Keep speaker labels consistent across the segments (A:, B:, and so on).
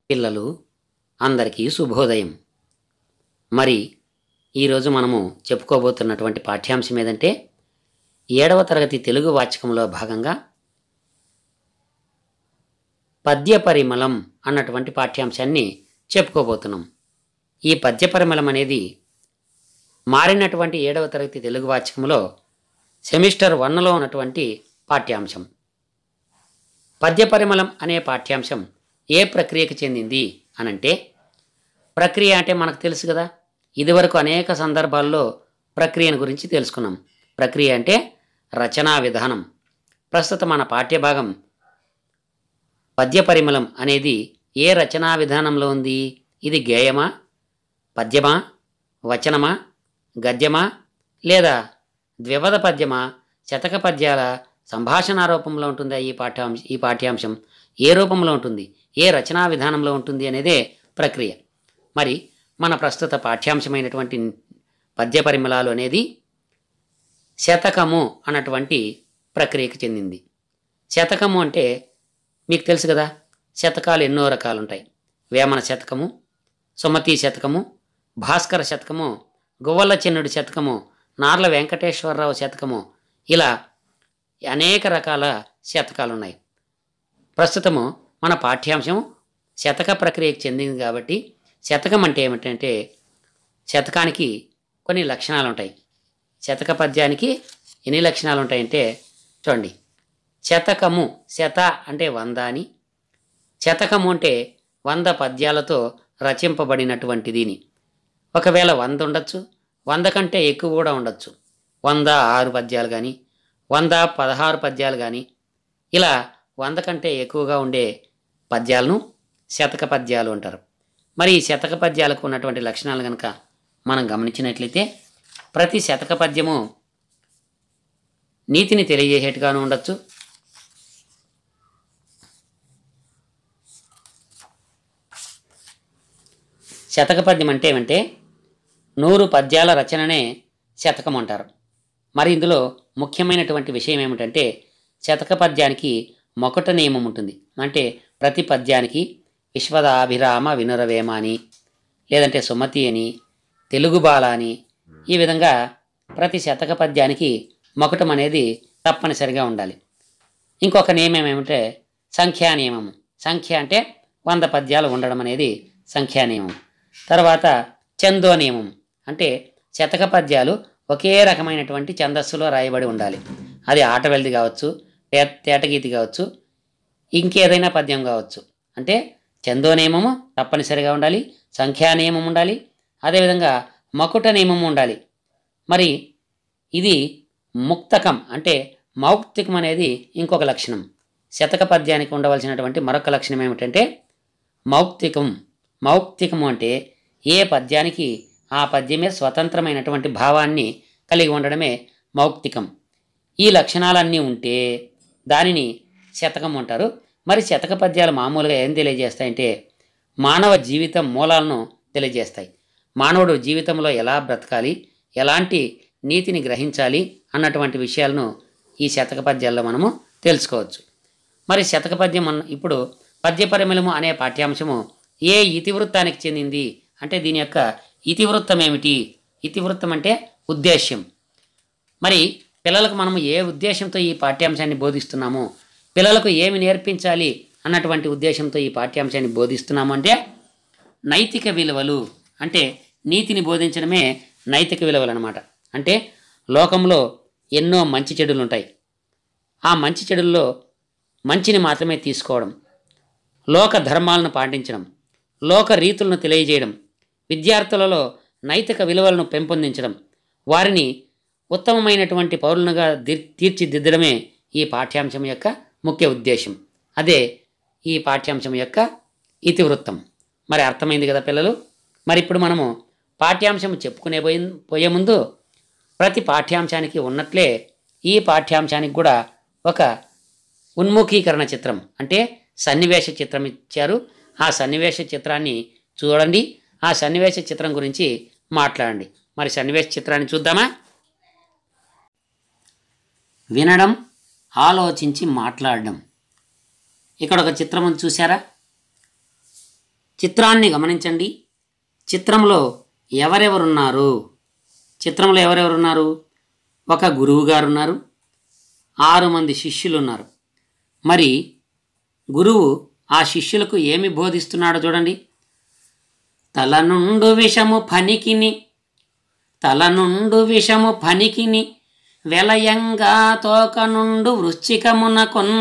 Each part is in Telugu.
A: పిల్లలు అందరికీ శుభోదయం. మరి ఈరోజు మనము చెప్పుకోబోతున్నటువంటి పాఠ్యాంశం ఏదంటే 7వ తరగతి తెలుగు వాచకంలో భాగంగా పద్య పరిమళం అన్నటువంటి పాఠ్యాంశాన్ని చెప్పుకోబోతున్నాం. ఈ పద్య పరిమళం అనేది మారినటువంటి 7వ తరగతి తెలుగు వాచకంలో సెమిస్టర్ 1లో ఉన్నటువంటి పాఠ్యాంశం. పద్య పరిమళం అనే పాఠ్యాంశం ఏ ప్రక్రియకు చెందింది అనంటే, ప్రక్రియ అంటే మనకు తెలుసు కదా, ఇదివరకు అనేక సందర్భాల్లో ప్రక్రియను గురించి తెలుసుకున్నాం. ప్రక్రియ అంటే రచనా విధానం. ప్రస్తుతం మన పాఠ్యభాగం పద్య పరిమళం అనేది ఏ రచనా విధానంలో ఉంది? ఇది గేయమా, పద్యమా, వచనమా, గద్యమా, లేదా ద్విపద పద్యమా, శతక పద్యాల సంభాషణ రూపంలో ఉంటుందా? ఈ పాఠ్యాంశం ఏ రూపంలో ఉంటుంది, ఏ రచనా విధానంలో ఉంటుంది అనేదే ప్రక్రియ. మరి మన ప్రస్తుత పాఠ్యాంశమైనటువంటి పద్య పరిమళాలు అనేది శతకము అన్నటువంటి ప్రక్రియకు చెందింది. శతకము అంటే మీకు తెలుసు కదా, శతకాలు ఎన్నో రకాలు ఉంటాయి. వేమన శతకము, సుమతి శతకము, భాస్కర శతకము, గువ్వల చెన్నుడి శతకము, నార్ల వెంకటేశ్వరరావు శతకము, ఇలా అనేక రకాల శతకాలు ఉన్నాయి. ప్రస్తుతము మన పాఠ్యాంశం శతక ప్రక్రియకు చెందింది కాబట్టి శతకం అంటే ఏమిటంటే, శతకానికి కొన్ని లక్షణాలు ఉంటాయి. శతక పద్యానికి ఎన్ని లక్షణాలు ఉంటాయంటే చూడండి. శతకము, శత అంటే 100 అని, శతకము అంటే 100 పద్యాలతో రచింపబడినటువంటిదిని. ఒకవేళ 100 ఉండొచ్చు, 100 కంటే ఎక్కువ కూడా ఉండొచ్చు. 106 పద్యాలు కానీ, 116 పద్యాలు కానీ, ఇలా 100 కంటే ఎక్కువగా ఉండే పద్యాలను శతక పద్యాలు అంటారు. మరి ఈ శతక పద్యాలకు ఉన్నటువంటి లక్షణాలు కనుక మనం గమనించినట్లయితే, ప్రతి శతక పద్యము నీతిని తెలియజేసేట్టుగాను ఉండొచ్చు, శతక పద్యం అంటే ఏమంటే 100 పద్యాల రచననే శతకం అంటారు. మరి ఇందులో ముఖ్యమైనటువంటి విషయం ఏమిటంటే, శతక పద్యానికి మొకట నియమం ఉంటుంది. అంటే ప్రతి పద్యానికి విశ్వదాభిరామ వినురవేమ అని, లేదంటే సుమతి అని, తెలుగు బాల అని, ఈ విధంగా ప్రతి శతక పద్యానికి మొకటం అనేది తప్పనిసరిగా ఉండాలి. ఇంకొక నియమం ఏమిటంటే సంఖ్యా నియమము. సంఖ్య అంటే 100 పద్యాలు ఉండడం అనేది సంఖ్యా నియమం. తర్వాత ఛందో నియమం. అంటే శతక పద్యాలు ఒకే రకమైనటువంటి ఛందస్సులో రాయబడి ఉండాలి. అది ఆటవెల్ది కావచ్చు, తేటగీతి కావచ్చు, ఇంకేదైనా పద్యం కావచ్చు. అంటే ఛందో నియమము తప్పనిసరిగా ఉండాలి, సంఖ్యా నియమం ఉండాలి, అదేవిధంగా మకుట నియమం ఉండాలి. మరి ఇది ముక్తకం అంటే మౌక్తికం అనేది ఇంకొక లక్షణం. శతక పద్యానికి ఉండవలసినటువంటి మరొక లక్షణం ఏమిటంటే మౌక్తికం. మౌక్తికము అంటే ఏ పద్యానికి ఆ పద్యమే స్వతంత్రమైనటువంటి భావాన్ని కలిగి ఉండడమే మౌక్తికం. ఈ లక్షణాలన్నీ ఉంటే దానిని శతకం అంటారు. మరి శతక పద్యాలు మామూలుగా ఏం తెలియజేస్తాయంటే మానవ జీవితం మూలాలను తెలియజేస్తాయి. మానవుడు జీవితంలో ఎలా బ్రతకాలి, ఎలాంటి నీతిని గ్రహించాలి అన్నటువంటి విషయాలను ఈ శతక పద్యాల్లో మనము తెలుసుకోవచ్చు. మరి శతక పద్యం ఇప్పుడు పద్య పరిమళము అనే పాఠ్యాంశము ఏ ఇతివృత్తానికి చెందింది అంటే దీని యొక్క ఇతివృత్తం ఏమిటి? ఇతివృత్తం అంటే ఉద్దేశ్యం. మరి పిల్లలకు మనము ఏ ఉద్దేశంతో ఈ పాఠ్యాంశాన్ని బోధిస్తున్నాము, పిల్లలకు ఏమి నేర్పించాలి అన్నటువంటి ఉద్దేశంతో ఈ పాఠ్యాంశాన్ని బోధిస్తున్నాము అంటే నైతిక విలువలు. అంటే నీతిని బోధించడమే నైతిక విలువలు అన్నమాట. అంటే లోకంలో ఎన్నో మంచి చెడులు ఉంటాయి. ఆ మంచి చెడుల్లో మంచిని మాత్రమే తీసుకోవడం, లోక ధర్మాలను పాటించడం, లోక రీతులను తెలియజేయడం, విద్యార్థులలో నైతిక విలువలను పెంపొందించడం, వారిని ఉత్తమమైనటువంటి పౌరులుగా తీర్చిదిద్దడమే ఈ పాఠ్యాంశం యొక్క ముఖ్య ఉద్దేశం. అదే ఈ పాఠ్యాంశం యొక్క ఇతివృత్తం. మరి అర్థమైంది కదా పిల్లలు? మరి ఇప్పుడు మనము పాఠ్యాంశం పోయే ముందు ప్రతి పాఠ్యాంశానికి ఉన్నట్లే ఈ పాఠ్యాంశానికి కూడా ఒక ఉన్ముఖీకరణ చిత్రం అంటే సన్నివేశ చిత్రం ఇచ్చారు. ఆ సన్నివేశ చిత్రాన్ని చూడండి, ఆ సన్నివేశ చిత్రం గురించి మాట్లాడండి. మరి సన్నివేశ చిత్రాన్ని చూద్దామా? వినడం, ఆలోచించి మాట్లాడడం. ఇక్కడ ఒక చిత్రం చూసారా? చిత్రాన్ని గమనించండి. చిత్రంలో ఎవరెవరున్నారు? చిత్రంలో ఎవరెవరున్నారు? ఒక గురువు గారు ఉన్నారు, 6 మంది శిష్యులు ఉన్నారు. మరి గురువు ఆ శిష్యులకు ఏమి బోధిస్తున్నాడో చూడండి. తలనుండు విషము ఫణికిని, తలనుండు విషము ఫణికిని, వెలయంగా తోకనుండు వృశ్చికమునకున్,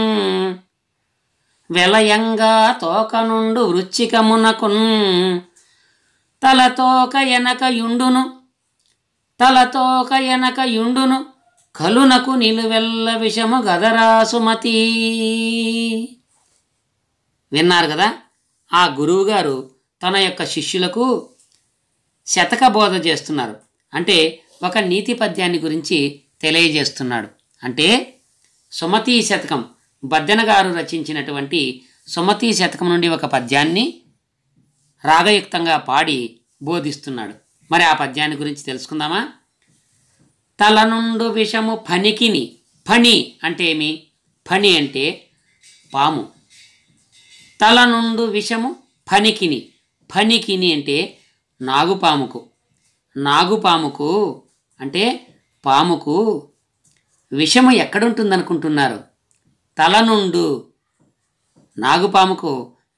A: వెలయంగా తోకనుండు వృశ్చికమునకున్, తలతోక ఎనక యుండును, తలతోక ఎనక యుండును, కలునకు నిలువెల్ల విషము గదరా సుమతి. విన్నారు కదా, ఆ గురువుగారు తన యొక్క శిష్యులకు శతక బోధ చేస్తున్నారు. అంటే ఒక నీతి పద్యాన్ని గురించి తెలియజేస్తున్నాడు. అంటే సుమతీ శతకం, బద్దెన గారు రచించినటువంటి సుమతీ శతకం నుండి ఒక పద్యాన్ని రాగయుక్తంగా పాడి బోధిస్తున్నాడు. మరి ఆ పద్యాన్ని గురించి తెలుసుకుందామా? తలనుండు విషము ఫణికిని. ఫణి అంటే ఏమి? ఫణి అంటే పాము. తలనుండు విషము ఫణికిని. ఫణికిని అంటే నాగుపాముకు. నాగుపాముకు అంటే పాముకు విషము ఎక్కడుంటుందనుకుంటున్నారు? తలనుండు. నాగుపాముకు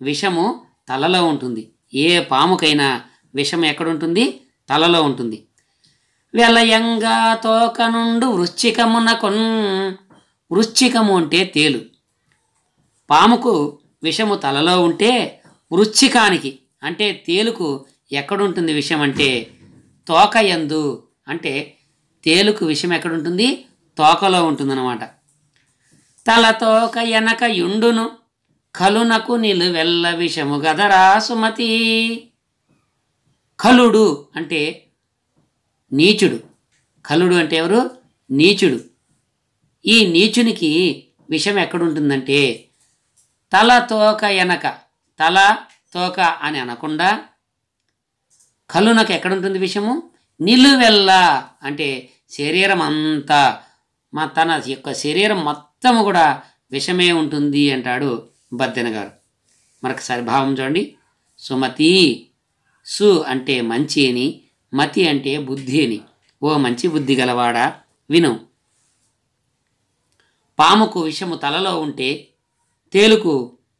A: విషము తలలో ఉంటుంది. ఏ పాముకైనా విషం ఎక్కడుంటుంది? తలలో ఉంటుంది. వెలయంగా తోకనుండు వృశ్చికమునకొన్. వృశ్చికము అంటే తేలు. పాముకు విషము తలలో ఉంటే వృశ్చికానికి అంటే తేలుకు ఎక్కడుంటుంది విషం అంటే తోకయందు. అంటే తేలుకు విషం ఎక్కడుంటుంది? తోకలో ఉంటుందన్నమాట. తలతోక ఎనక యుండును, కలునకు నిలువెల్ల విషము గదరా సుమతి. కలుడు అంటే నీచుడు. కలుడు అంటే ఎవరు? నీచుడు. ఈ నీచునికి విషం ఎక్కడుంటుందంటే తల తోక ఎనక. తల తోక అని అనకుండా కలునకు ఎక్కడుంటుంది విషము? నిలువెల్ల అంటే శరీరం అంతా, తన యొక్క శరీరం మొత్తము కూడా విషమే ఉంటుంది అంటాడు బద్దెన గారు. మరొకసారి భావం చూడండి. సుమతి. సు అంటే మంచి అని, మతి అంటే బుద్ధి అని. ఓ మంచి బుద్ధి గలవాడా విను. పాముకు విషము తలలో ఉంటే తేలుకు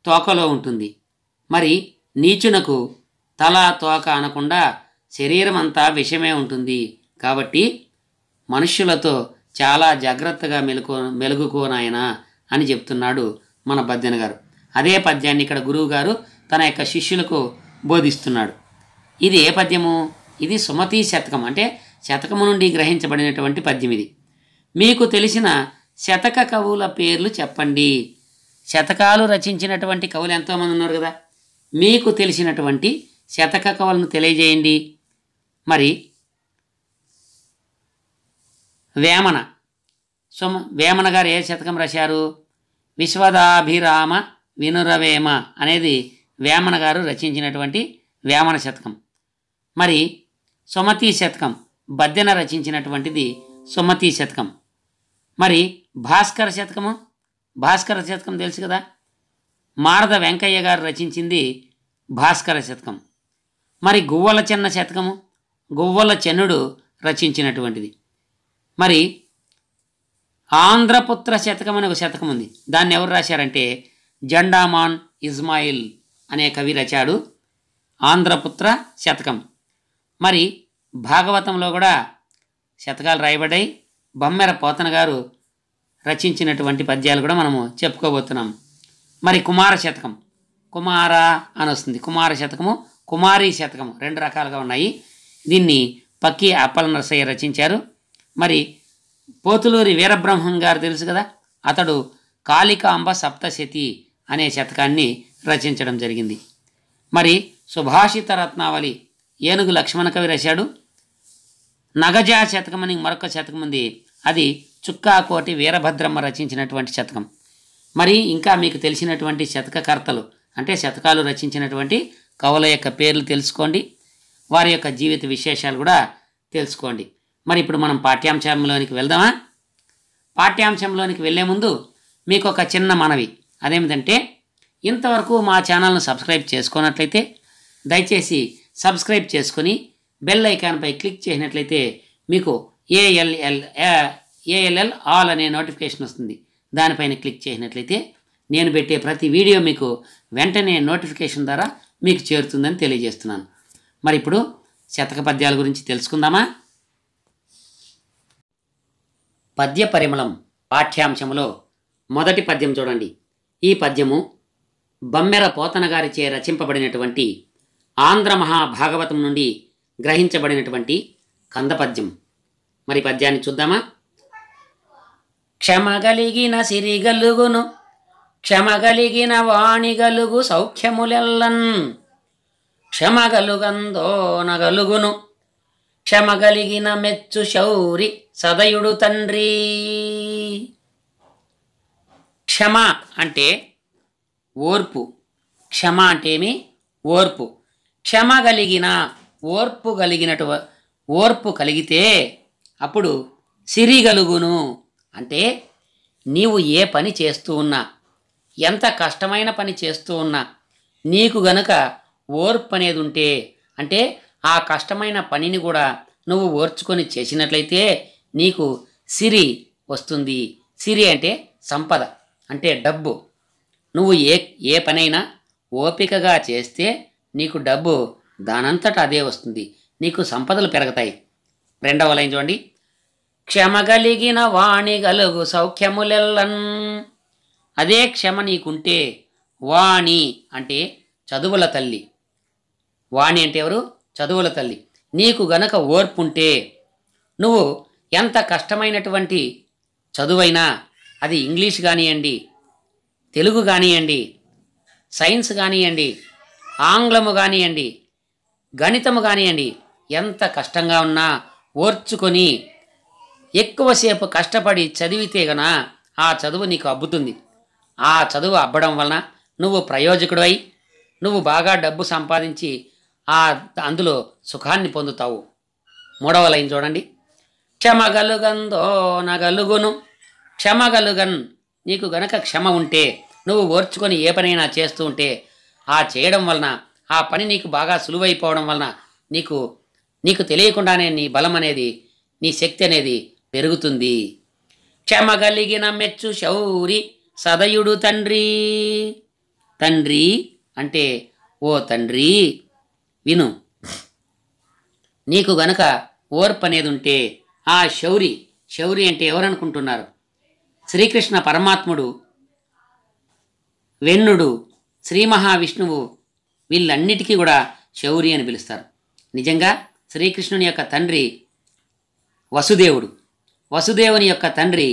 A: తోకలో ఉంటుంది. మరి నీచునకు తల తోక అనకుండా శరీరం అంతా విషమే ఉంటుంది. కాబట్టి మనుష్యులతో చాలా జాగ్రత్తగా మెలుగుకోనాయనా అని చెప్తున్నాడు మన బద్దెన గారు. అదే పద్యాన్ని ఇక్కడ గురువు గారు తన యొక్క శిష్యులకు బోధిస్తున్నాడు. ఇది ఏ పద్యము? ఇది సుమతీ శతకం. అంటే శతకము నుండి గ్రహించబడినటువంటి పద్యం ఇది. మీకు తెలిసిన శతక కవుల పేర్లు చెప్పండి. శతకాలు రచించినటువంటి కవులు ఎంతోమంది ఉన్నారు కదా, మీకు తెలిసినటువంటి శతక కవులను తెలియజేయండి. మరి వేమన. వేమన గారు ఏ శతకం రాశారు? విశ్వదాభిరామ వినురవేమ అనేది వేమన గారు రచించినటువంటి వేమన శతకం. మరి సుమతీ శతకం బద్దెన రచించినటువంటిది సుమతీ శతకం. మరి భాస్కర శతకము, భాస్కర శతకం తెలుసు కదా, మారద వెంకయ్య గారు రచించింది భాస్కర శతకం. మరి గువ్వల చెన్న శతకము గువ్వల చెన్నుడు రచించినటువంటిది. మరి ఆంధ్రపుత్ర శతకం అనే ఒక శతకం ఉంది. దాన్ని ఎవరు రాశారంటే జండామాన్ ఇస్మాయిల్ అనే కవి రచాడు ఆంధ్రపుత్ర శతకం. మరి భాగవతంలో కూడా శతకాలు రాయబడ్డాయి. బమ్మెర పోతన గారు రచించినటువంటి పద్యాలు కూడా మనము చెప్పుకోబోతున్నాం. మరి కుమార శతకం, కుమార అని వస్తుంది. కుమార శతకము, కుమారీ శతకము 2 రకాలుగా ఉన్నాయి. దీన్ని పక్కి అప్పల నరసయ్య రచించారు. మరి పోతులూరి వీరబ్రహ్మం గారు తెలుసు కదా, అతడు కాళికాంబ సప్తశతి అనే శతకాన్ని రచించడం జరిగింది. మరి సుభాషిత రత్నావళి ఏనుగు లక్ష్మణ కవి రాశాడు. నగజా శతకం అని మరొక శతకం ఉంది. అది చుక్కాకోటి వీరభద్రమ్మ రచించినటువంటి శతకం. మరి ఇంకా మీకు తెలిసినటువంటి శతకకర్తలు అంటే శతకాలు రచించినటువంటి కవుల యొక్క పేర్లు తెలుసుకోండి. వారి యొక్క జీవిత విశేషాలు కూడా తెలుసుకోండి. మరి ఇప్పుడు మనం పాఠ్యాంశంలోనికి వెళ్దామా? పాఠ్యాంశంలోనికి వెళ్ళే ముందు మీకు ఒక చిన్న మనవి. అదేమిటంటే, ఇంతవరకు మా ఛానల్ను సబ్స్క్రైబ్ చేసుకున్నట్లయితే దయచేసి సబ్స్క్రైబ్ చేసుకొని బెల్ ఐకాన్పై క్లిక్ చేసినట్లయితే మీకు ఏఎల్ఎల్ ఆల్ అనే నోటిఫికేషన్ వస్తుంది. దానిపైన క్లిక్ చేసినట్లయితే నేను పెట్టే ప్రతి వీడియో మీకు వెంటనే నోటిఫికేషన్ ద్వారా మీకు చేరుతుందని తెలియజేస్తున్నాను. మరి ఇప్పుడు శతక పద్యాల గురించి తెలుసుకుందామా? పద్య పరిమళం పాఠ్యాంశంలో మొదటి పద్యం చూడండి. ఈ పద్యము బమ్మెర పోతన గారిచే రచింపబడినటువంటి ఆంధ్ర మహాభాగవతం నుండి గ్రహించబడినటువంటి కందపద్యం. మరి పద్యాన్ని చూద్దామా? క్షమగలిగిన సిరిగలుగును, క్షమగలిగిన వాణిగలుగు సౌఖ్యములెల్లన్, క్షమగలుగందో నగలుగును, క్షమగలిగిన మెచ్చు శౌరి సదయుడు తండ్రి. క్షమ అంటే ఓర్పు, క్షమ అంటేమి ఓర్పు. క్షమ కలిగిన ఓర్పు కలిగితే అప్పుడు సిరిగలుగును అంటే నీవు ఏ పని చేస్తూ ఉన్నా, ఎంత కష్టమైన పని చేస్తూ ఉన్నా నీకు గనుక ఓర్పు అనేది ఉంటే, అంటే ఆ కష్టమైన పనిని కూడా నువ్వు ఓర్చుకొని చేసినట్లయితే నీకు సిరి వస్తుంది. సిరి అంటే సంపద, అంటే డబ్బు. నువ్వు ఏ పనైనా ఓపికగా చేస్తే నీకు డబ్బు దానంతట అదే వస్తుంది, నీకు సంపదలు పెరుగుతాయి. రెండవ లైన్ చూడండి. క్షమగలిగిన వాణి గలుగు సౌఖ్యములెల్లన్. అదే క్షమ నీకుంటే, వాణి అంటే చదువుల తల్లి. వాణి అంటే ఎవరు? చదువుల తల్లి. నీకు గనక ఓర్పు ఉంటే నువ్వు ఎంత కష్టమైనటువంటి చదువైనా, అది ఇంగ్లీష్ కానివ్వండి, తెలుగు కానివ్వండి, సైన్స్ కానివ్వండి, ఆంగ్లము కానివ్వండి, గణితము కానివ్వండి, ఎంత కష్టంగా ఉన్నా ఓర్చుకొని ఎక్కువసేపు కష్టపడి చదివితే గన ఆ చదువు నీకు అబ్బుతుంది. ఆ చదువు అబ్బడం వలన నువ్వు ప్రయోజకుడై నువ్వు బాగా డబ్బు సంపాదించి అందులో సుఖాన్ని పొందుతావు. మూడవ లైన్ చూడండి. క్షమగలుగందో నగలుగును. క్షమగలుగన్, నీకు గనక క్షమ ఉంటే, నువ్వు ఓర్చుకొని ఏ పనైనా చేస్తూ ఉంటే ఆ చేయడం వలన ఆ పని నీకు బాగా సులువైపోవడం వలన నీకు తెలియకుండానే నీ బలం అనేది, నీ శక్తి అనేది పెరుగుతుంది. క్షమగలిగిన మెచ్చు శౌరి సదయుడు తండ్రి. తండ్రి అంటే ఓ తండ్రి విను, నీకు గనక ఓర్పు అనేది ఉంటే ఆ శౌరి అంటే ఎవరనుకుంటున్నారు? శ్రీకృష్ణ పరమాత్ముడు, వెన్నుడు, శ్రీ మహావిష్ణువు, వీళ్ళన్నిటికీ కూడా శౌరి అని పిలుస్తారు. నిజంగా శ్రీకృష్ణుని యొక్క తండ్రి వసుదేవుడు, వసుదేవుని యొక్క తండ్రి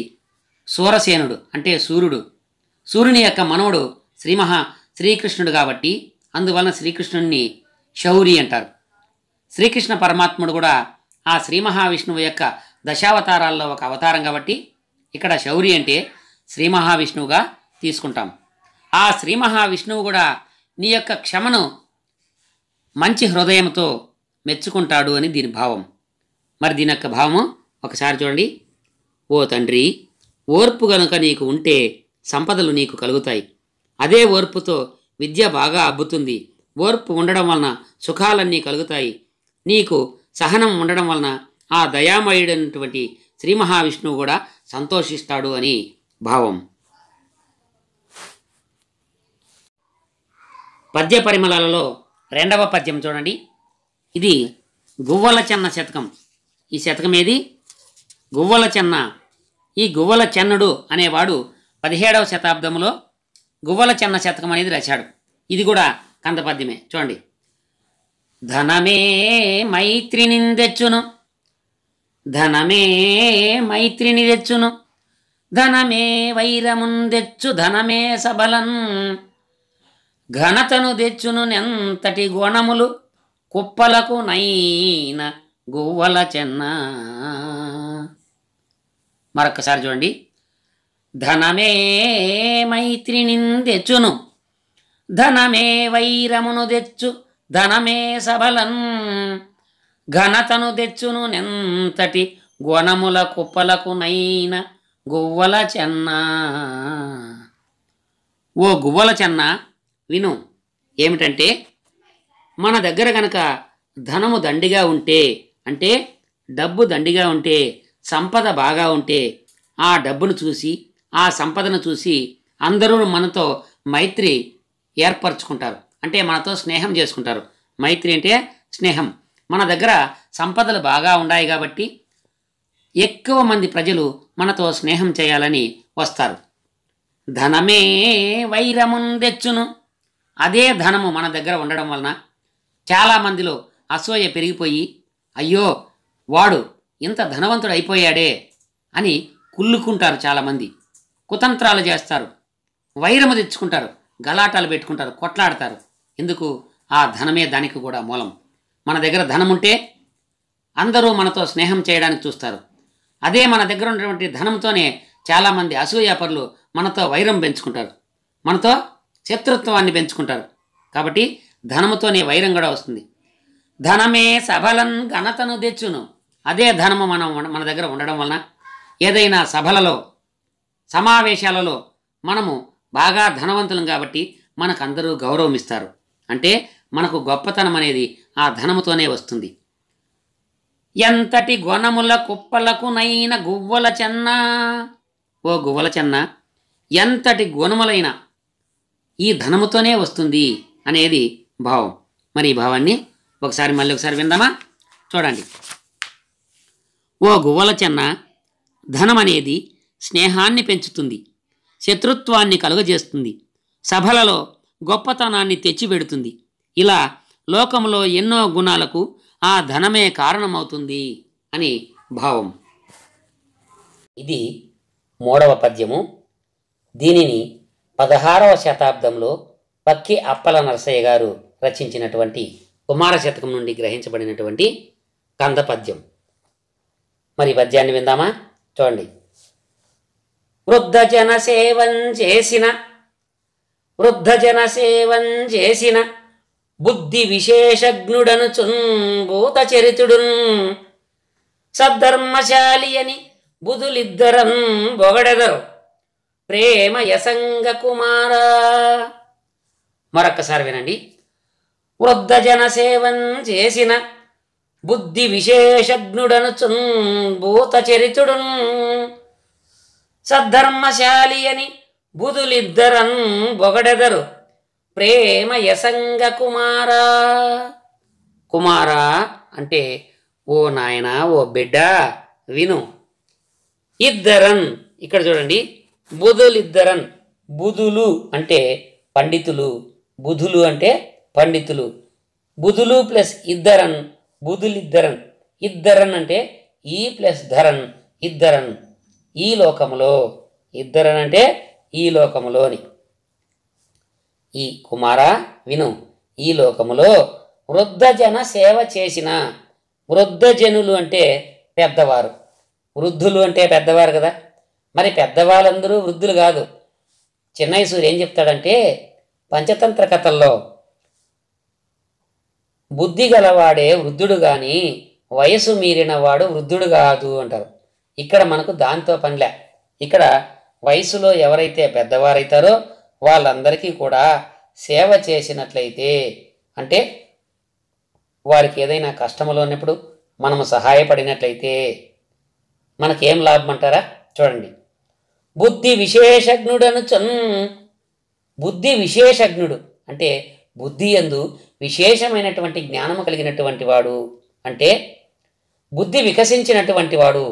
A: సూరసేనుడు అంటే సూర్యుడు, సూర్యుని యొక్క మనవడు శ్రీకృష్ణుడు కాబట్టి అందువలన శ్రీకృష్ణుడిని శౌరి అంటారు. శ్రీకృష్ణ పరమాత్ముడు కూడా ఆ శ్రీ మహావిష్ణువు యొక్క దశావతారాల్లో ఒక అవతారం కాబట్టి ఇక్కడ శౌరి అంటే శ్రీ మహావిష్ణువుగా తీసుకుంటాం. ఆ శ్రీ మహావిష్ణువు కూడా నీ యొక్క క్షమను మంచి హృదయంతో మెచ్చుకుంటాడు అని దీని భావం. మరి దీని యొక్క భావము ఒకసారి చూడండి. ఓ తండ్రి, ఓర్పు గనుక నీకు ఉంటే సంపదలు నీకు కలుగుతాయి. అదే ఓర్పుతో విద్య బాగా అబ్బుతుంది. ఓర్పు ఉండడం వలన సుఖాలన్నీ కలుగుతాయి. నీకు సహనం ఉండడం వలన ఆ దయామయుడైనటువంటి శ్రీ మహావిష్ణువు కూడా సంతోషిస్తాడు అని భావం. పద్య పరిమళాలలో రెండవ పద్యం చూడండి. ఇది గువ్వల చెన్న శతకం. ఈ శతకం ఏది? గువ్వల చెన్న. ఈ గువ్వల చెన్నుడు అనేవాడు 17వ శతాబ్దంలో గువ్వల చెన్న శతకం అనేది రాశాడు. ఇది కూడా కందపద్యమే. చూడండి. ధనమే మైత్రిని తెచ్చును, ధనమే మైత్రిని తెచ్చును, ధనమే వైరమున్ తెచ్చు, ధనమే సబలన్, ఘనతను తెచ్చును నెంతటి గుణములు, కుప్పలకు నైన గువ్వల చెన్న. మరొక్కసారి చూడండి. ధనమే మైత్రిని తెచ్చును, ధనమే వైరమును తెచ్చు, ధనమే సబలన్, ఘనతను తెచ్చును నెంతటి గుణముల, కుప్పలకు నైన గువ్వల చెన్న. ఓ గువ్వల చెన్న విను. ఏమిటంటే మన దగ్గర గనక ధనము దండిగా ఉంటే, అంటే డబ్బు దండిగా ఉంటే, సంపద బాగా ఉంటే, ఆ డబ్బును చూసి, ఆ సంపదను చూసి అందరూ మనతో మైత్రి ఏర్పరచుకుంటారు. అంటే మనతో స్నేహం చేసుకుంటారు. మైత్రి అంటే స్నేహం. మన దగ్గర సంపదలు బాగా ఉన్నాయి కాబట్టి ఎక్కువ మంది ప్రజలు మనతో స్నేహం చేయాలని వస్తారు. ధనమే వైరమున్ తెచ్చును. అదే ధనము మన దగ్గర ఉండడం వలన చాలామందిలో అసూయ పెరిగిపోయి, అయ్యో వాడు ఇంత ధనవంతుడు అయిపోయాడే అని కుళ్ళుకుంటారు. చాలామంది కుతంత్రాలు చేస్తారు, వైరము తెచ్చుకుంటారు, గలాటాలు పెట్టుకుంటారు, కొట్లాడతారు. ఎందుకు? ఆ ధనమే దానికి కూడా మూలం. మన దగ్గర ధనం ఉంటే అందరూ మనతో స్నేహం చేయడానికి చూస్తారు. అదే మన దగ్గర ఉన్నటువంటి ధనంతోనే చాలామంది అసూయాపరులు మనతో వైరం పెంచుకుంటారు, మనతో శత్రుత్వాన్ని పెంచుకుంటారు. కాబట్టి ధనముతోనే వైరం కూడా వస్తుంది. ధనమే సభలన్ ఘనతను తెచ్చును. అదే ధనము మన దగ్గర ఉండడం వలన ఏదైనా సభలలో, సమావేశాలలో మనము బాగా ధనవంతులం కాబట్టి మనకు అందరూ గౌరవం ఇస్తారు. అంటే మనకు గొప్పతనం అనేది ఆ ధనముతోనే వస్తుంది. ఎంతటి గుణముల కుప్పలకు నైన గువ్వల చెన్న. ఓ గువ్వల చెన్న, ఎంతటి గుణములైన ఈ ధనముతోనే వస్తుంది అనేది భావం. మరి ఈ భావాన్ని మళ్ళీ ఒకసారి విందామా? చూడండి. ఓ గువ్వల చెన్న, ధనం అనేది స్నేహాన్ని పెంచుతుంది, శత్రుత్వాన్ని కలుగజేస్తుంది, సభలలో గొప్పతనాన్ని తెచ్చిపెడుతుంది. ఇలా లోకంలో ఎన్నో గుణాలకు ఆ ధనమే కారణమవుతుంది అని భావం. ఇది 3వ పద్యము. దీనిని 16వ శతాబ్దంలో పక్కి అప్పల నరసయ్య గారు రచించినటువంటి కుమార శతకం నుండి గ్రహించబడినటువంటి కంద పద్యం. మరి పద్యాన్ని విందామా? చూడండి. వృద్ధజన సేవం చేసిన బుద్ధి విశేషజ్ఞుడనుచున్ భూత చరితుడున్ సద్ధర్మశాలి అని బుధులిద్దరం బొగడెదరు ప్రేమ యసంగ కుమారా. మరొక్కసారి వినండి. వృద్ధజన సేవం చేసిన బుద్ధి విశేషజ్ఞుడనుచున్ భూత చరితుడున్ సద్ధర్మశాలి అని బుధులిద్దరం బొగడెదరు ప్రేమ యసంగ కుమారా. కుమారా అంటే ఓ నాయనా, ఓ బిడ్డ విను. ఇద్దరన్, ఇక్కడ చూడండి, బుధులిద్దరన్. బుధులు అంటే పండితులు, బుధులు అంటే పండితులు. బుధులు ప్లస్ ఇద్దరన్, బుధులిద్దరన్. ఇద్దరన్ అంటే ఈ ప్లస్ ధరన్, ఇద్దరన్. ఈ లోకములో, ఇద్దరన్ అంటే ఈ లోకములోని. ఈ కుమారా విను, ఈ లోకములో వృద్ధజన సేవ చేసిన. వృద్ధజనులు అంటే పెద్దవారు, వృద్ధులు అంటే పెద్దవారు కదా. మరి పెద్దవాళ్ళందరూ వృద్ధులు కాదు. చెన్నై సూర్య ఏం చెప్తాడంటే, పంచతంత్ర కథల్లో బుద్ధి గలవాడే వృద్ధుడు కానీ వయసు మీరిన వాడు వృద్ధుడు కాదు అంటారు. ఇక్కడ మనకు దాంతో పనిలే. ఇక్కడ వయసులో ఎవరైతే పెద్దవారైతారో వాళ్ళందరికీ కూడా సేవ చేసినట్లయితే, అంటే వారికి ఏదైనా కష్టములో ఉన్నప్పుడు మనము సహాయపడినట్లయితే మనకేం లాభం అంటారా? చూడండి. బుద్ధి విశేషజ్ఞుడనుచున్. బుద్ధి విశేషజ్ఞుడు అంటే బుద్ధి యందు విశేషమైనటువంటి జ్ఞానము కలిగినటువంటి వాడు, అంటే బుద్ధి వికసించినటువంటి వాడు,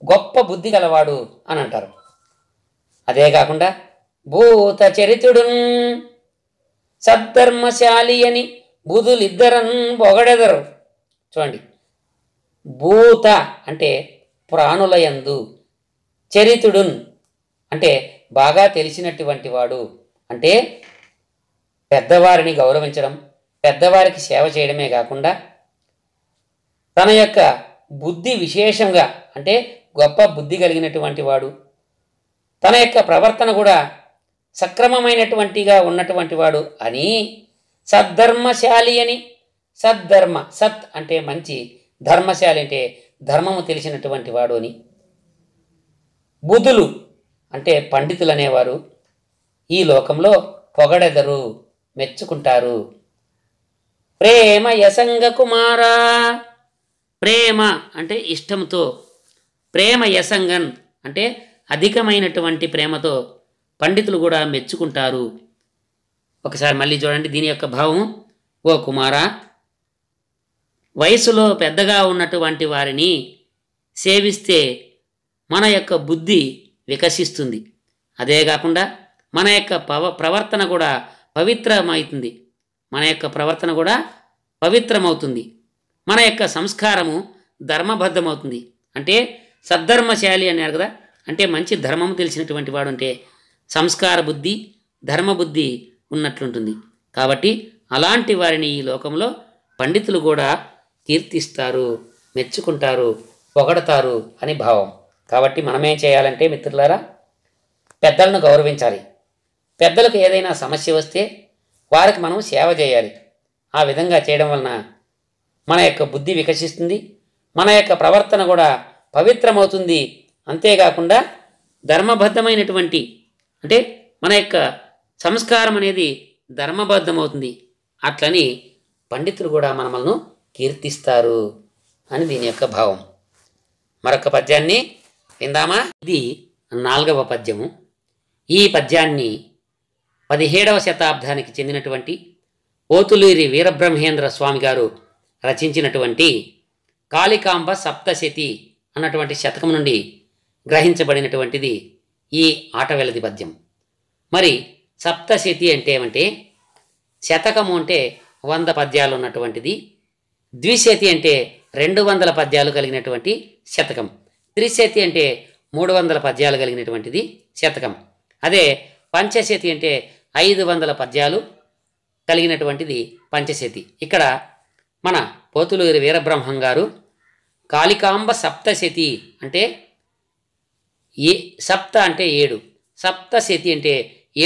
A: గొప్ప బుద్ధి గలవాడు అని అంటారు. అదే కాకుండా భూత చరితుడున్ సద్ధర్మశాలి అని బుధులిద్దరన్ బొగడెదరు. చూడండి. భూత అంటే ప్రాణులయందు, చరితుడున్ అంటే బాగా తెలిసినటువంటి వాడు, అంటే పెద్దవారిని గౌరవించడం, పెద్దవారికి సేవ చేయడమే కాకుండా తన యొక్క బుద్ధి విశేషంగా, అంటే గొప్ప బుద్ధి కలిగినటువంటి వాడు, తన యొక్క ప్రవర్తన కూడా సక్రమమైనటువంటిగా ఉన్నటువంటి వాడు అని సద్ధర్మశాలి అని. సద్ధర్మ, సత్ అంటే మంచి, ధర్మశాలి అంటే ధర్మము తెలిసినటువంటి వాడు అని. బుధులు అంటే పండితులు అనేవారు ఈ లోకంలో పొగడెదరు, మెచ్చుకుంటారు. ప్రేమ యసంగ కుమారా. ప్రేమ అంటే ఇష్టంతో, ప్రేమ యసంగన్ అంటే అధికమైనటువంటి ప్రేమతో పండితులు కూడా మెచ్చుకుంటారు. ఒకసారి మళ్ళీ చూడండి దీని యొక్క భావం. ఓ కుమారా, వయసులో పెద్దగా ఉన్నటువంటి వారిని సేవిస్తే మన యొక్క బుద్ధి వికసిస్తుంది. అదే కాకుండా మన యొక్క ప్రవర్తన కూడా పవిత్రమవుతుంది. మన యొక్క ప్రవర్తన కూడా పవిత్రమవుతుంది. మన యొక్క సంస్కారము ధర్మబద్ధమవుతుంది. అంటే సద్ధర్మశాలి అన్నారు కదా, అంటే మంచి ధర్మము తెలిసినటువంటి వాడు అంటే సంస్కార బుద్ధి, ధర్మబుద్ధి ఉన్నట్లుంటుంది. కాబట్టి అలాంటి వారిని ఈ లోకంలో పండితులు కూడా కీర్తిస్తారు, మెచ్చుకుంటారు, పొగడతారు అని భావం. కాబట్టి మనమేం చేయాలంటే మిత్రులారా, పెద్దలను గౌరవించాలి. పెద్దలకు ఏదైనా సమస్య వస్తే వారికి మనం సేవ చేయాలి. ఆ విధంగా చేయడం వలన మన యొక్క బుద్ధి వికసిస్తుంది, మన యొక్క ప్రవర్తన కూడా పవిత్రమవుతుంది. అంతేకాకుండా ధర్మబద్ధమైనటువంటి అంటే మన యొక్క సంస్కారం అనేది ధర్మబద్ధమవుతుంది. అట్లని పండితులు కూడా మనల్ని కీర్తిస్తారు అని దీని యొక్క భావం. మరొక పద్యాన్ని విందామా? ఇది 4వ పద్యము. ఈ పద్యాన్ని 17వ శతాబ్దానికి చెందినటువంటి పోతులూరి వీరబ్రహ్మేంద్ర స్వామి గారు రచించినటువంటి కాళికాంబ సప్తశతి అన్నటువంటి శతకం నుండి గ్రహించబడినటువంటిది ఈ ఆటవెలది పద్యం. మరి సప్తశతి అంటే ఏమంటే, శతకము అంటే 100 పద్యాలు ఉన్నటువంటిది, ద్విశతి అంటే 200 పద్యాలు కలిగినటువంటి శతకం, త్రిశతి అంటే 300 పద్యాలు కలిగినటువంటిది శతకం. అదే పంచశతి అంటే 500 పద్యాలు కలిగినటువంటిది పంచశతి. ఇక్కడ మన పోతులూరి వీరబ్రహ్మం గారు కాళికాంబ సప్తశతి అంటే సప్త అంటే 7, సప్తశతి అంటే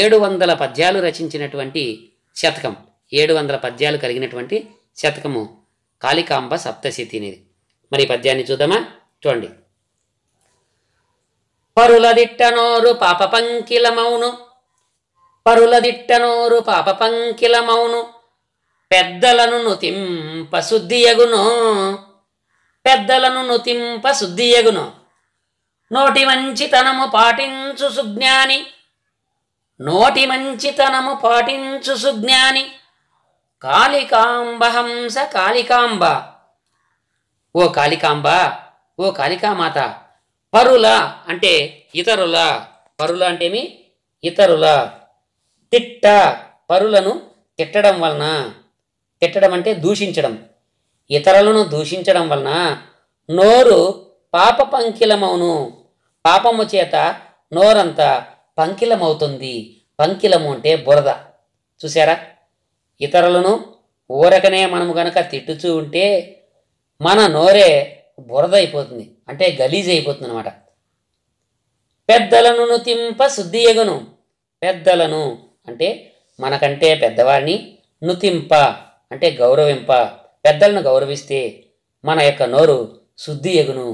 A: 700 పద్యాలు రచించినటువంటి శతకం, 700 పద్యాలు కలిగినటువంటి శతకము కాళికాంబ సప్తశతి అనేది. మరి పద్యాన్ని చూద్దామా? చూడండి. పరులదిట్టనోరు పాప పంకిలమౌను, పరులదిట్టనోరు పాప పంకిలమౌను, పెద్దలను నుతింప శుద్ధియగును, పెద్దలను నుతింప శుద్ధియగును, నోటి మంచితనము పాటించు సుజ్ఞాని, నోటి మంచితనము పాటించు సుజ్ఞాని, కాళికాంబ హంస కాళికాంబ. ఓ కాళికాంబ, ఓ కాళికామాత. పరుల అంటే ఇతరుల, పరుల అంటేమి ఇతరుల, తిట్ట పరులను తిట్టడం వలన, తిట్టడం అంటే దూషించడం, ఇతరులను దూషించడం వలన నోరు పాప పంకిలమవును, పాపము చేత నోరంతా పంకిలమవుతుంది. పంకిలము అంటే బురద. చూసారా, ఇతరులను ఊరకనే మనము గనక తిట్టుచూ ఉంటే మన నోరే బురద అయిపోతుంది, అంటే గలీజ్ అయిపోతుంది అనమాట. పెద్దలను నుతింప శుద్ధియగును, పెద్దలను అంటే మనకంటే పెద్దవాడిని, నుతింప అంటే గౌరవింప, పెద్దలను గౌరవిస్తే మన యొక్క నోరు శుద్ధియగును,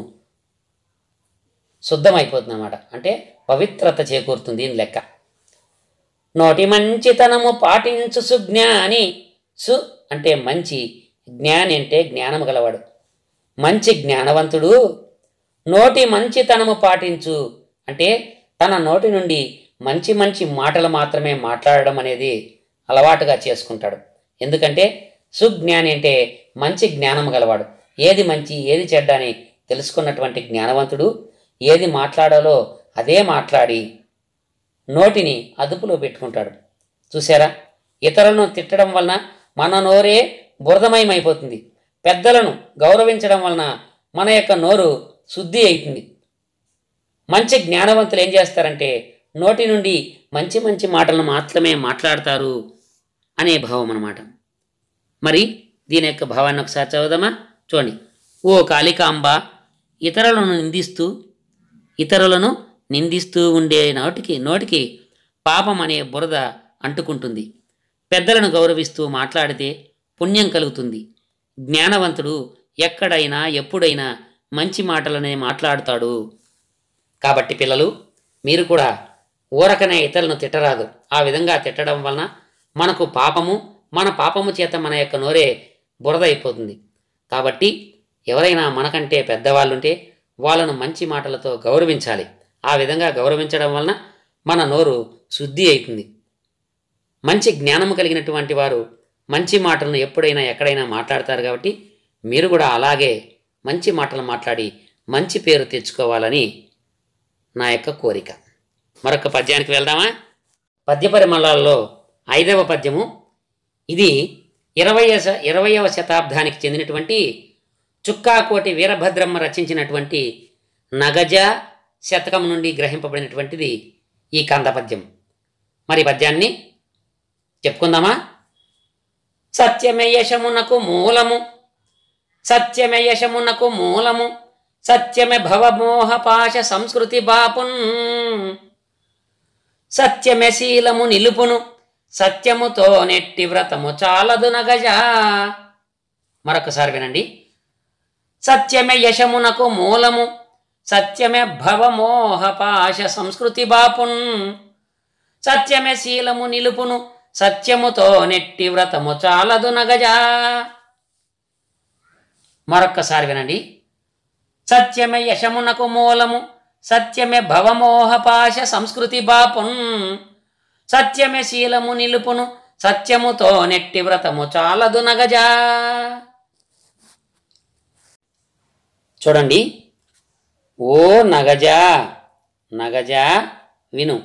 A: శుద్ధమైపోతుంది అన్నమాట, అంటే పవిత్రత చేకూరుతుంది అని లెక్క. నోటి మంచితనము పాటించు సుజ్ఞాని, సు అంటే మంచి, జ్ఞాని అంటే జ్ఞానము గలవాడు, మంచి జ్ఞానవంతుడు. నోటి మంచితనము పాటించు అంటే తన నోటి నుండి మంచి మంచి మాటలు మాత్రమే మాట్లాడడం అనేది అలవాటుగా చేసుకుంటాడు. ఎందుకంటే సుజ్ఞాని అంటే మంచి జ్ఞానము గలవాడు, ఏది మంచి ఏది చెడ్డ అని తెలుసుకున్నటువంటి జ్ఞానవంతుడు ఏది మాట్లాడాలో అదే మాట్లాడి నోటిని అదుపులో పెట్టుకుంటాడు. చూసారా, ఇతరులను తిట్టడం వలన మన నోరే బురదమయమైపోతుంది, పెద్దలను గౌరవించడం వలన మన యొక్క నోరు శుద్ధి అవుతుంది. మంచి జ్ఞానవంతులు ఏం చేస్తారంటే నోటి నుండి మంచి మంచి మాటలను మాత్రమే మాట్లాడతారు అనే భావం అన్నమాట. మరి దీని యొక్క భావాన్ని ఒకసారి చదువుదామా? చూడండి. ఓ కాళికాంబ, ఇతరులను నిందిస్తూ ఉండే నోటికి పాపం అనే బురద అంటుకుంటుంది. పెద్దలను గౌరవిస్తూ మాట్లాడితే పుణ్యం కలుగుతుంది. జ్ఞానవంతుడు ఎక్కడైనా ఎప్పుడైనా మంచి మాటలనే మాట్లాడుతాడు. కాబట్టి పిల్లలు, మీరు కూడా ఊరకనే ఇతరులను తిట్టరాదు. ఆ విధంగా తిట్టడం వలన మనకు పాపము, మన పాపము చేత మన యొక్క నోరే బురద అయిపోతుంది. కాబట్టి ఎవరైనా మనకంటే పెద్దవాళ్ళు ఉంటే వాళ్ళను మంచి మాటలతో గౌరవించాలి. ఆ విధంగా గౌరవించడం వలన మన నోరు శుద్ధి అవుతుంది. మంచి జ్ఞానము కలిగినటువంటి వారు మంచి మాటలను ఎప్పుడైనా ఎక్కడైనా మాట్లాడతారు. కాబట్టి మీరు కూడా అలాగే మంచి మాటలు మాట్లాడి మంచి పేరు తెచ్చుకోవాలని నా యొక్క కోరిక. మరొక పద్యానికి వెళ్దామా? పద్యపరిమళాల్లో 5వ పద్యము. ఇది 20వ శతాబ్దానికి చెందినటువంటి చుక్కాకోటి వీరభద్రమ్మ రచించినటువంటి నగజ శతకం నుండి గ్రహింపబడినటువంటిది ఈ కందపద్యం. మరి పద్యాన్ని చెప్పుకుందామా? సత్యమే యశమునకు మూలము, సత్యమే యశమునకు మూలము, సత్యమే భవమోహ పాశ సంస్కృతి బాపున్, సత్యమే శీలము నిలుపును, సత్యముతో నెట్టి వ్రతము చాలదు నగజ. మరొకసారి వినండి. సత్యమే యశమునకు మూలము, సత్యమే భవమోహ పాశ సంస్కృతి బాపున్, సత్యమే శీలము నిలుపును, సత్యముతో నెట్టి వ్రతము చాలదు నగజ. మరొక్కసారి వినండి. సత్యమే యశమునకు మూలము, సత్యమే భవమోహ పాశ సంస్కృతి బాపున్, సత్యమే శీలము నిలుపును, సత్యముతో నెట్టి వ్రతము చాలదు నగజ. చూడండి. ఓ నగజ, నగజ విను.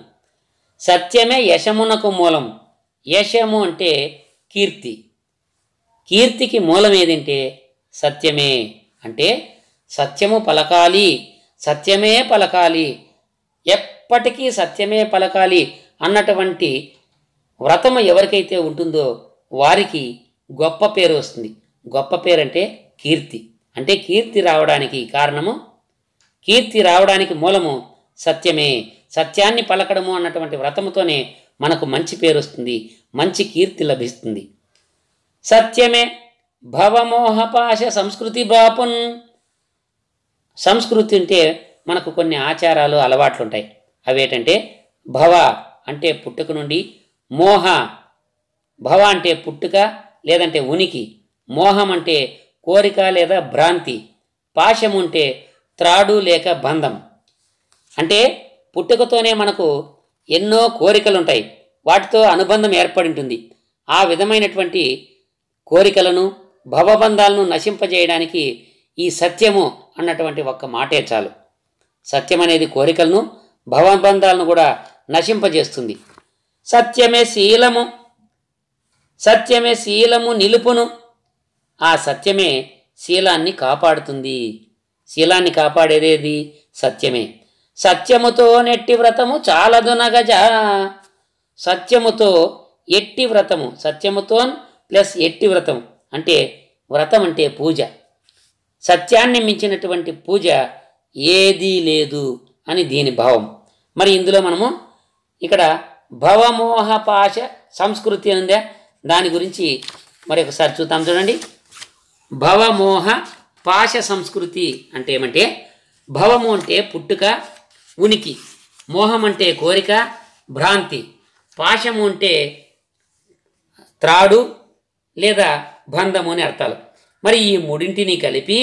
A: సత్యమే యశమునకు మూలం. యశము అంటే కీర్తి. కీర్తికి మూలం ఏదంటే సత్యమే. అంటే సత్యము పలకాలి, సత్యమే పలకాలి, ఎప్పటికీ సత్యమే పలకాలి అన్నటువంటి వ్రతము ఎవరికైతే ఉంటుందో వారికి గొప్ప పేరు వస్తుంది. గొప్ప పేరు అంటే కీర్తి. అంటే కీర్తి రావడానికి కారణము, కీర్తి రావడానికి మూలము సత్యమే. సత్యాన్ని పలకడము అన్నటువంటి వ్రతముతోనే మనకు మంచి పేరు వస్తుంది, మంచి కీర్తి లభిస్తుంది. సత్యమే భవమోహపాశ సంస్కృతి బాపున్. సంస్కృతి అంటే మనకు కొన్ని ఆచారాలు అలవాట్లు ఉంటాయి. అవేంటంటే భవ అంటే పుట్టుక నుండి, మోహ భవ అంటే పుట్టుక లేదంటే ఉనికి, మోహం అంటే కోరిక లేదా భ్రాంతి, పాశము అంటే త్రాడు లేక బంధం. అంటే పుట్టుకతోనే మనకు ఎన్నో కోరికలు ఉంటాయి, వాటితో అనుబంధం ఏర్పడి ఉంటుంది. ఆ విధమైనటువంటి కోరికలను భవబంధాలను నశింపజేయడానికి ఈ సత్యము అన్నటువంటి ఒక్క మాటే చాలు. సత్యం అనేది కోరికలను భవబంధాలను కూడా నశింపజేస్తుంది. సత్యమే శీలము, సత్యమే శీలము నిలుపును. ఆ సత్యమే శీలాన్ని కాపాడుతుంది. శీలాన్ని కాపాడేదేది సత్యమే. సత్యముతో నెట్టి వ్రతము చాలదు నగజ. సత్యముతో ఎట్టి వ్రతము, సత్యముతో ప్లస్ ఎట్టి వ్రతం అంటే వ్రతం అంటే పూజ. సత్యాన్ని మించినటువంటి పూజ ఏదీ లేదు అని దీని భావం. మరి ఇందులో మనము ఇక్కడ భవమోహ పాశ సంస్కృతి ఉందా, దాని గురించి మరి ఒకసారి చూద్దాం. చూడండి. భవమోహ పాశ సంస్కృతి అంటే ఏమంటే, భవము అంటే పుట్టుక ఉనికి, మోహం అంటే కోరిక భ్రాంతి, పాశము అంటే త్రాడు లేదా బంధము అని అర్థాలు. మరి ఈ మూడింటిని కలిపి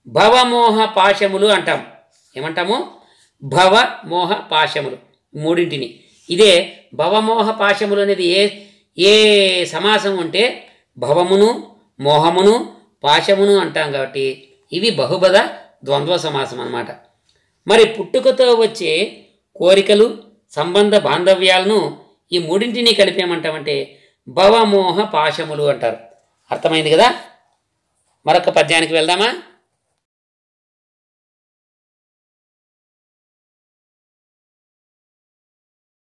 A: భవమోహ పాశములు అంటాం. ఏమంటాము? భవమోహ పాశములు మూడింటిని. ఇదే భవమోహ పాశములు అనేది ఏ సమాసం అంటే భవమును మోహమును పాశమును అంటాం. కాబట్టి ఇవి బహుపద ద్వంద్వ సమాసం అన్నమాట. మరి పుట్టుకతో వచ్చే కోరికలు సంబంధ బాంధవ్యాలను ఈ మూడింటిని కలిపేమంటామంటే భవమోహ పాశములు అంటారు. అర్థమైంది కదా? మరొక పద్యానికి వెళ్దామా?